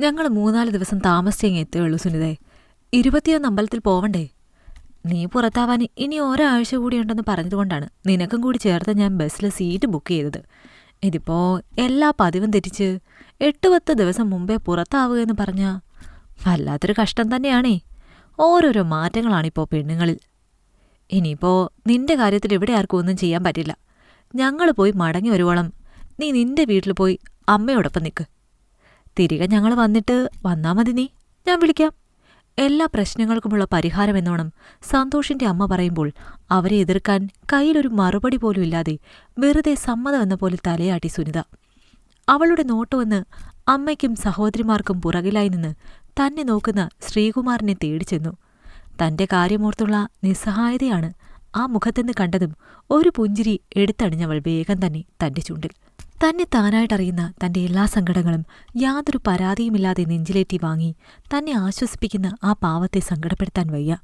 ഞങ്ങൾ 3-4 ദിവസം താമസിച്ചെങ്ങി എത്തുകയുള്ളൂ സുനിതേ. 21 അമ്പലത്തിൽ പോവണ്ടേ? നീ പുറത്താവാൻ ഇനി ഒരാഴ്ച കൂടിയുണ്ടെന്ന് പറഞ്ഞതുകൊണ്ടാണ് നിനക്കും കൂടി ചേർത്ത് ഞാൻ ബസ്സിൽ സീറ്റ് ബുക്ക് ചെയ്തത്. ഇതിപ്പോ എല്ലാ പതിവും തെറ്റിച്ച് 8-10 ദിവസം മുമ്പേ പുറത്താവുകയെന്ന് പറഞ്ഞാ വല്ലാത്തൊരു കഷ്ടം തന്നെയാണേ. ഓരോരോ മാറ്റങ്ങളാണിപ്പോ പെണ്ണുങ്ങളിൽ. ഇനിയിപ്പോ നിന്റെ കാര്യത്തിൽ ഇവിടെ ആർക്കും ഒന്നും ചെയ്യാൻ പറ്റില്ല. ഞങ്ങൾ പോയി മടങ്ങി വരുവോളം നീ നിന്റെ വീട്ടിൽ പോയി അമ്മയോടൊപ്പം നിൽക്ക്. തിരികെ ഞങ്ങൾ വന്നാ മതി നീ. ഞാൻ വിളിക്കാം. എല്ലാ പ്രശ്നങ്ങൾക്കുമുള്ള പരിഹാരമെന്നോണം സന്തോഷിന്റെ അമ്മ പറയുമ്പോൾ അവരെ എതിർക്കാൻ കയ്യിലൊരു മറുപടി പോലും ഇല്ലാതെ വെറുതെ സമ്മതമെന്ന പോലെ തലയാട്ടി സുനിത. അവളുടെ നോട്ടുവന്ന് അമ്മയ്ക്കും സഹോദരിമാർക്കും പുറകിലായി നിന്ന് തന്നെ നോക്കുന്ന ശ്രീകുമാറിനെ തേടിച്ചെന്നു. തന്റെ കാര്യമോർത്തുള്ള നിസ്സഹായതയാണ് ആ മുഖത്തെന്ന് കണ്ടതും ഒരു പുഞ്ചിരി എടുത്തണിഞ്ഞവൾ വേഗം തന്നെ തന്റെ ചുണ്ടിൽ. തന്നെ താനായിട്ടറിയുന്ന തന്റെ എല്ലാ സങ്കടങ്ങളും യാതൊരു പരാതിയുമില്ലാതെ നെഞ്ചിലേറ്റി വാങ്ങി തന്നെ ആശ്വസിപ്പിക്കുന്ന ആ പാവത്തെ സങ്കടപ്പെടുത്താൻ വയ്യ.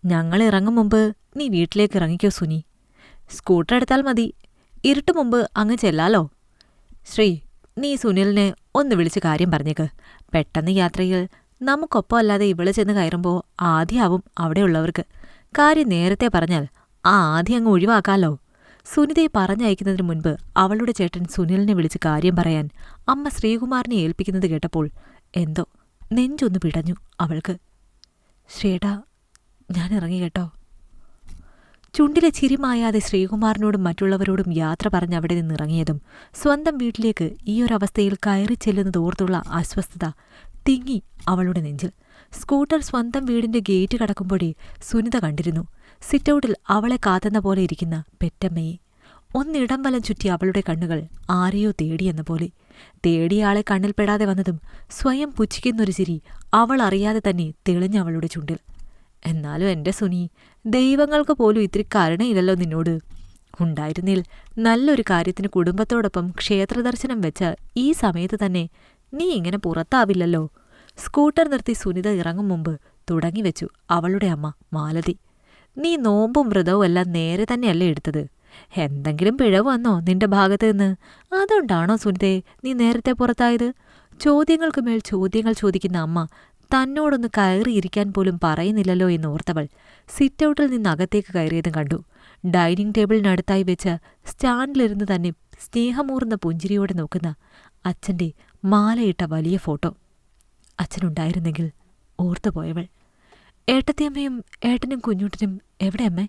ഞങ്ങൾ ഇറങ്ങും മുമ്പ് നീ വീട്ടിലേക്ക് ഇറങ്ങിക്കോ സുനി. സ്കൂട്ടർ എടുത്താൽ മതി. ഇരുട്ട് മുമ്പ് അങ്ങ് ചെല്ലാലോ. ശ്രീ, നീ സുനിലിനെ ഒന്ന് വിളിച്ച് കാര്യം പറഞ്ഞേക്ക്. പെട്ടെന്ന് യാത്രയിൽ നമുക്കൊപ്പം അല്ലാതെ ഇവള് ചെന്ന് കയറുമ്പോൾ ആദ്യമാവും അവിടെയുള്ളവർക്ക്. കാര്യം നേരത്തെ പറഞ്ഞാൽ ആ ആദ്യം അങ്ങ് ഒഴിവാക്കാലോ. സുനിതയെ പറഞ്ഞയക്കുന്നതിന് മുൻപ് അവളുടെ ചേട്ടൻ സുനിലിനെ വിളിച്ച് കാര്യം പറയാൻ അമ്മ ശ്രീകുമാറിനെ ഏൽപ്പിക്കുന്നത് കേട്ടപ്പോൾ എന്തോ നെഞ്ചൊന്നു പിടഞ്ഞു അവൾക്ക്. ശ്രീടാ, ഞാൻ ഇറങ്ങി കേട്ടോ. ചുണ്ടിലെ ചിരിമായാതെ ശ്രീകുമാറിനോടും മറ്റുള്ളവരോടും യാത്ര പറഞ്ഞ് അവിടെ നിന്നിറങ്ങിയതും സ്വന്തം വീട്ടിലേക്ക് ഈയൊരവസ്ഥയിൽ കയറി ചെല്ലുന്നതോർത്തുള്ള അസ്വസ്ഥത തിങ്ങി അവളുടെ നെഞ്ചിൽ. സ്കൂട്ടർ സ്വന്തം വീടിന്റെ ഗേറ്റ് കടക്കുമ്പോഴേ സുനിത കണ്ടിരുന്നു സിറ്റൗട്ടിൽ അവളെ കാത്തുന്ന പോലെ ഇരിക്കുന്ന പെറ്റമ്മയെ. ഒന്നിടം വലം ചുറ്റി അവളുടെ കണ്ണുകൾ ആരെയോ തേടിയെന്ന പോലെ. തേടിയയാളെ കണ്ണിൽപ്പെടാതെ വന്നതും സ്വയം പുച്ഛിക്കുന്നൊരു ചിരി അവൾ അറിയാതെ തന്നെ തെളിഞ്ഞവളുടെ ചുണ്ടിൽ. എന്നാലും എന്റെ സുനി, ദൈവങ്ങൾക്ക് പോലും ഇത്തിരി കരുണയില്ലല്ലോ നിന്നോട്. ഉണ്ടായിരുന്നിൽ നല്ലൊരു കാര്യത്തിന് കുടുംബത്തോടൊപ്പം ക്ഷേത്രദർശനം വെച്ച ഈ സമയത്ത് തന്നെ നീ ഇങ്ങനെ പുറത്താവില്ലല്ലോ. സ്കൂട്ടർ നിർത്തി സുനിത ഇറങ്ങും മുമ്പ് തുടങ്ങിവെച്ചു അവളുടെ അമ്മ മാലതി. നീ നോമ്പും വ്രതവും എല്ലാം നേരെ തന്നെയല്ലേ എടുത്തത്? എന്തെങ്കിലും പിഴവ് വന്നോ നിന്റെ ഭാഗത്ത് നിന്ന്? അതുകൊണ്ടാണോ സുനിതേ നീ നേരത്തെ പുറത്തായത്? ചോദ്യങ്ങൾക്ക് മേൽ ചോദ്യങ്ങൾ ചോദിക്കുന്ന അമ്മ തന്നോടൊന്ന് കയറിയിരിക്കാൻ പോലും പറയുന്നില്ലല്ലോ എന്നോർത്തവൾ സിറ്റൗട്ടിൽ നിന്ന് അകത്തേക്ക് കയറിയതും കണ്ടു. ഡൈനിങ് ടേബിളിനടുത്തായി വെച്ച് സ്റ്റാൻഡിലിരുന്ന് തന്നെ സ്നേഹമൂർന്ന പുഞ്ചിരിയോടെ നോക്കുന്ന അച്ഛന്റെ മാലയിട്ട വലിയ ഫോട്ടോ. അച്ഛനുണ്ടായിരുന്നെങ്കിൽ ഓർത്തുപോയവൾ. ഏട്ടത്തിയമ്മയും ഏട്ടനും കുഞ്ഞൂട്ടനും എവിടെ അമ്മേ?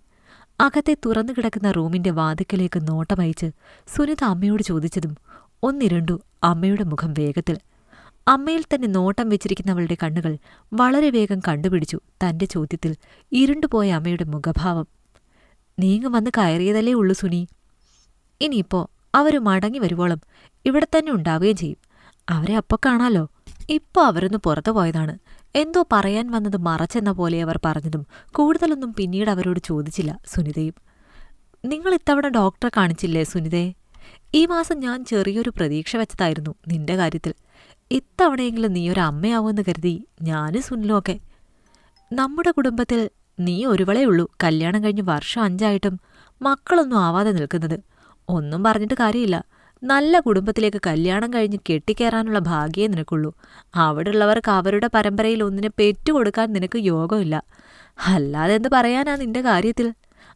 അകത്തെ തുറന്നു കിടക്കുന്ന റൂമിന്റെ വാതിക്കലേക്ക് നോട്ടമയച്ച് സുനിത അമ്മയോട് ചോദിച്ചതും ഒന്നിരണ്ടു അമ്മയുടെ മുഖം വേഗത്തിൽ. അമ്മയിൽ തന്നെ നോട്ടം വെച്ചിരിക്കുന്നവളുടെ കണ്ണുകൾ വളരെ വേഗം കണ്ടുപിടിച്ചു തന്റെ ചോദ്യത്തിൽ ഇരുണ്ടുപോയ അമ്മയുടെ മുഖഭാവം. നീങ്ങ് വന്ന് കയറിയതല്ലേ ഉള്ളു സുനി. ഇനിയിപ്പോ അവര് മടങ്ങി വരുവോളം ഇവിടെ തന്നെ ഉണ്ടാവുകയും ചെയ്യും. അവരെ അപ്പൊ കാണാലോ. ഇപ്പൊ അവരൊന്ന് പുറത്തു പോയതാണ്. എന്തോ പറയാൻ വന്നത് മറച്ചെന്ന പോലെ അവർ പറഞ്ഞതും കൂടുതലൊന്നും പിന്നീട് അവരോട് ചോദിച്ചില്ല സുനിതയും. നിങ്ങൾ ഇത്തവണ ഡോക്ടറെ കാണിച്ചില്ലേ സുനിതേ? ഈ മാസം ഞാൻ ചെറിയൊരു പ്രതീക്ഷ വെച്ചതായിരുന്നു നിന്റെ കാര്യത്തിൽ. ഇത്തവണയെങ്കിലും നീ ഒരു അമ്മയാവുമെന്ന് കരുതി ഞാനും സുനിലും ഒക്കെ. നമ്മുടെ കുടുംബത്തിൽ നീ ഒരുവളേ ഉള്ളൂ കല്യാണം കഴിഞ്ഞ് വർഷം 5 ആയിട്ടും മക്കളൊന്നും ആവാതെ നിൽക്കുന്നത്. ഒന്നും പറഞ്ഞിട്ട് കാര്യമില്ല. നല്ല കുടുംബത്തിലേക്ക് കല്യാണം കഴിഞ്ഞ് കെട്ടിക്കയറാനുള്ള ഭാഗ്യേ നിനക്കുള്ളൂ. അവിടെയുള്ളവർക്ക് അവരുടെ പരമ്പരയിൽ ഒന്നിനെ പെറ്റുകൊടുക്കാൻ നിനക്ക് യോഗമില്ല. അല്ലാതെ എന്ത് പറയാനാ നിന്റെ കാര്യത്തിൽ?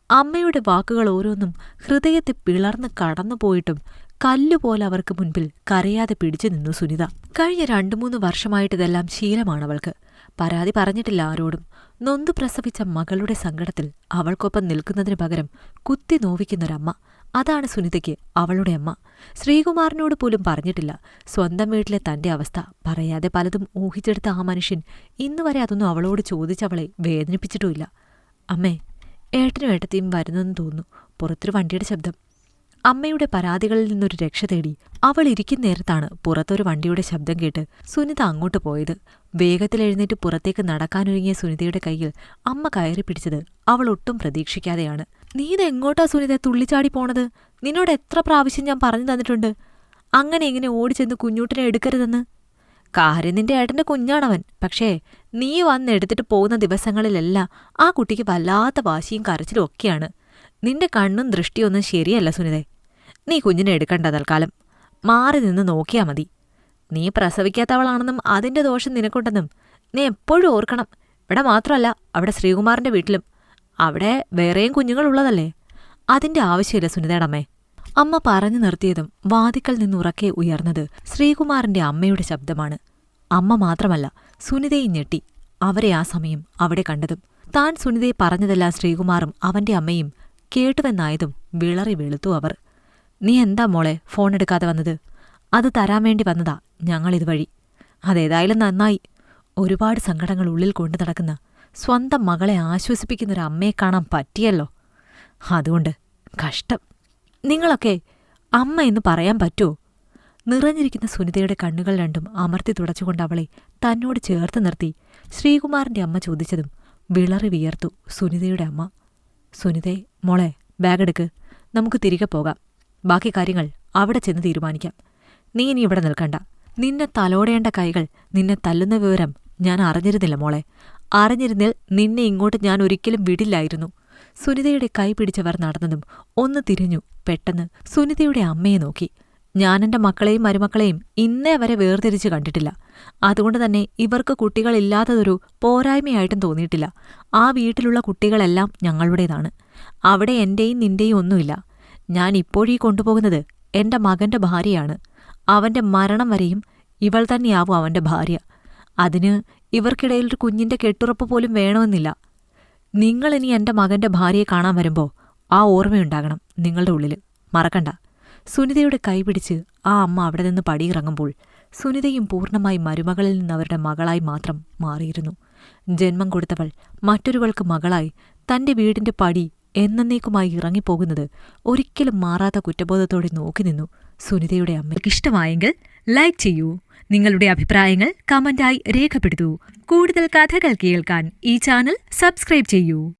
അമ്മയുടെ വാക്കുകൾ ഓരോന്നും ഹൃദയത്തെ പിളർന്ന് കടന്നുപോയിട്ടും കല്ലുപോലെ അവർക്ക് മുൻപിൽ കരയാതെ പിടിച്ചു നിന്നു സുനിത. കഴിഞ്ഞ 2-3 വർഷമായിട്ടിതെല്ലാം ശീലമാണവൾക്ക്. പരാതി പറഞ്ഞിട്ടില്ല ആരോടും. നൊന്തു പ്രസവിച്ച മകളുടെ സങ്കടത്തിൽ അവൾക്കൊപ്പം നിൽക്കുന്നതിന് പകരം കുത്തി നോവിക്കുന്നൊരമ്മ. അതാണ് സുനിതയ്ക്ക് അവളുടെ അമ്മ. ശ്രീകുമാറിനോട് പോലും പറഞ്ഞിട്ടില്ല സ്വന്തം വീട്ടിലെ തന്റെ അവസ്ഥ. പറയാതെ പലതും ഊഹിച്ചെടുത്ത ആ മനുഷ്യൻ ഇന്നുവരെ അതൊന്നും അവളോട് ചോദിച്ചവളെ വേദനിപ്പിച്ചിട്ടുമില്ല. അമ്മേ, ഏട്ടനും ഏട്ടത്തിയും വരുന്നെന്ന് തോന്നുന്നു. പുറത്തൊരു വണ്ടിയുടെ ശബ്ദം. അമ്മയുടെ പരാതികളിൽ നിന്നൊരു രക്ഷ തേടി അവൾ ഇരിക്കുന്ന നേരത്താണ് പുറത്തൊരു വണ്ടിയുടെ ശബ്ദം കേട്ട് സുനിത അങ്ങോട്ട് പോയത്. വേഗത്തിൽ എഴുന്നേറ്റ് പുറത്തേക്ക് നടക്കാനൊരുങ്ങിയ സുനിതയുടെ കയ്യിൽ അമ്മ കയറി പിടിച്ചത് അവൾ ഒട്ടും പ്രതീക്ഷിക്കാതെയാണ്. നീ ഇതെങ്ങോട്ടാ സുനിത തുള്ളിച്ചാടി പോണത്? നിന്നോട് എത്ര പ്രാവശ്യം ഞാൻ പറഞ്ഞു തന്നിട്ടുണ്ട് അങ്ങനെ ഇങ്ങനെ ഓടിച്ചെന്ന് കുഞ്ഞൂട്ടിനെ എടുക്കരുതെന്ന്. കാര്യം നിന്റെ ഏട്ടന്റെ കുഞ്ഞാണവൻ. പക്ഷേ നീ വന്നെടുത്തിട്ട് പോകുന്ന ദിവസങ്ങളിലെല്ലാം ആ കുട്ടിക്ക് വല്ലാത്ത വാശിയും കരച്ചിലും ഒക്കെയാണ്. നിന്റെ കണ്ണും ദൃഷ്ടിയൊന്നും ശരിയല്ല സുനിതേ. നീ കുഞ്ഞിനെ എടുക്കണ്ട തൽക്കാലം. മാറി നിന്ന് നോക്കിയാ മതി. നീ പ്രസവിക്കാത്തവളാണെന്നും അതിന്റെ ദോഷം നിനക്കുണ്ടെന്നും നീ എപ്പോഴും ഓർക്കണം. ഇവിടെ മാത്രമല്ല, അവിടെ ശ്രീകുമാറിന്റെ വീട്ടിലും. അവിടെ വേറെയും കുഞ്ഞുങ്ങളുള്ളതല്ലേ. അതിന്റെ ആവശ്യമില്ല സുനിതയുടെ അമ്മേ. അമ്മ പറഞ്ഞു നിർത്തിയതും വാതിക്കൽ നിന്നുറക്കെ ഉയർന്നത് ശ്രീകുമാറിന്റെ അമ്മയുടെ ശബ്ദമാണ്. അമ്മ മാത്രമല്ല, സുനിതയും ഞെട്ടി അവരെ ആ സമയം അവിടെ കണ്ടതും. താൻ സുനിതയെ പറഞ്ഞതെല്ലാം ശ്രീകുമാറും അവന്റെ അമ്മയും കേട്ടുവെന്നായതും വിളറി വെളുത്തു അവർ. നീ എന്താ മോളെ ഫോൺ എടുക്കാതെ വന്നത്? അത് തരാൻ വേണ്ടി വന്നതാ ഞങ്ങളിതുവഴി. അതേതായാലും നന്നായി. ഒരുപാട് സങ്കടങ്ങൾ ഉള്ളിൽ കൊണ്ടു നടക്കുന്ന സ്വന്തം മകളെ ആശ്വസിപ്പിക്കുന്നൊരു അമ്മയെ കാണാൻ പറ്റിയല്ലോ. അതുകൊണ്ട് കഷ്ടം. നിങ്ങളൊക്കെ അമ്മ എന്ന് പറയാൻ പറ്റുമോ? നിറഞ്ഞിരിക്കുന്ന സുനിതയുടെ കണ്ണുകൾ രണ്ടും അമർത്തി തുടച്ചുകൊണ്ട് അവളെ തന്നോട് ചേർത്ത് നിർത്തി ശ്രീകുമാറിന്റെ അമ്മ ചോദിച്ചതും വിളറി വിയർത്തു സുനിതയുടെ അമ്മ. സുനിതേ, മോളെ ബാഗെടുക്ക്, നമുക്ക് തിരികെ പോകാം. ബാക്കി കാര്യങ്ങൾ അവിടെ ചെന്ന് തീരുമാനിക്കാം. നീ ഇനി ഇവിടെ നിൽക്കണ്ട. നിന്നെ തലോടേണ്ട കൈകൾ നിന്നെ തല്ലുന്ന വിവരം ഞാൻ അറിഞ്ഞിരുന്നില്ല മോളെ. അറിഞ്ഞിരുന്നിൽ നിന്നെ ഇങ്ങോട്ട് ഞാൻ ഒരിക്കലും വിടില്ലായിരുന്നു. സുനിതയുടെ കൈ പിടിച്ചവർ നടന്നതും ഒന്ന് തിരിഞ്ഞു പെട്ടെന്ന് സുനിതയുടെ അമ്മയെ നോക്കി. ഞാനെന്റെ മക്കളെയും മരുമക്കളെയും ഇന്നേ വരെ വേർതിരിച്ച് കണ്ടിട്ടില്ല. അതുകൊണ്ട് തന്നെ ഇവർക്ക് കുട്ടികളില്ലാത്തതൊരു പോരായ്മയായിട്ടും തോന്നിയിട്ടില്ല. ആ വീട്ടിലുള്ള കുട്ടികളെല്ലാം ഞങ്ങളുടേതാണ്. അവിടെ എന്റെയും നിന്റെയും ഒന്നുമില്ല. ഞാൻ ഇപ്പോഴീ കൊണ്ടുപോകുന്നത് എന്റെ മകന്റെ ഭാര്യയാണ്. അവന്റെ മരണം വരെയും ഇവൾ തന്നെയാവും അവന്റെ ഭാര്യ. അതിന് ഇവർക്കിടയിൽ ഒരു കുഞ്ഞിന്റെ കെട്ടുറപ്പ് പോലും വേണമെന്നില്ല. നിങ്ങളിനി എന്റെ മകന്റെ ഭാര്യയെ കാണാൻ വരുമ്പോ ആ ഓർമ്മയുണ്ടാകണം നിങ്ങളുടെ ഉള്ളിൽ. മറക്കണ്ട. സുനിതയുടെ കൈപിടിച്ച് ആ അമ്മ അവിടെ നിന്ന് പടിയിറങ്ങുമ്പോൾ സുനിതയും പൂർണ്ണമായി മരുമകളിൽ നിന്ന് അവരുടെ മകളായി മാത്രം മാറിയിരുന്നു. ജന്മം കൊടുത്തവൾ മറ്റൊരുവൾക്ക് മകളായി തന്റെ വീടിന്റെ പടി എന്നേക്കുമായി ഇറങ്ങിപ്പോകുന്നത് ഒരിക്കലും മാറാത്ത കുറ്റബോധത്തോടെ നോക്കി നിന്നു സുനിതയുടെ അമ്മയ്ക്ക്. ഇഷ്ടമായെങ്കിൽ ലൈക്ക് ചെയ്യൂ. നിങ്ങളുടെ അഭിപ്രായങ്ങൾ കമന്റായി രേഖപ്പെടുത്തൂ. കൂടുതൽ കഥകൾ കേൾക്കാൻ ഈ ചാനൽ സബ്സ്ക്രൈബ് ചെയ്യൂ.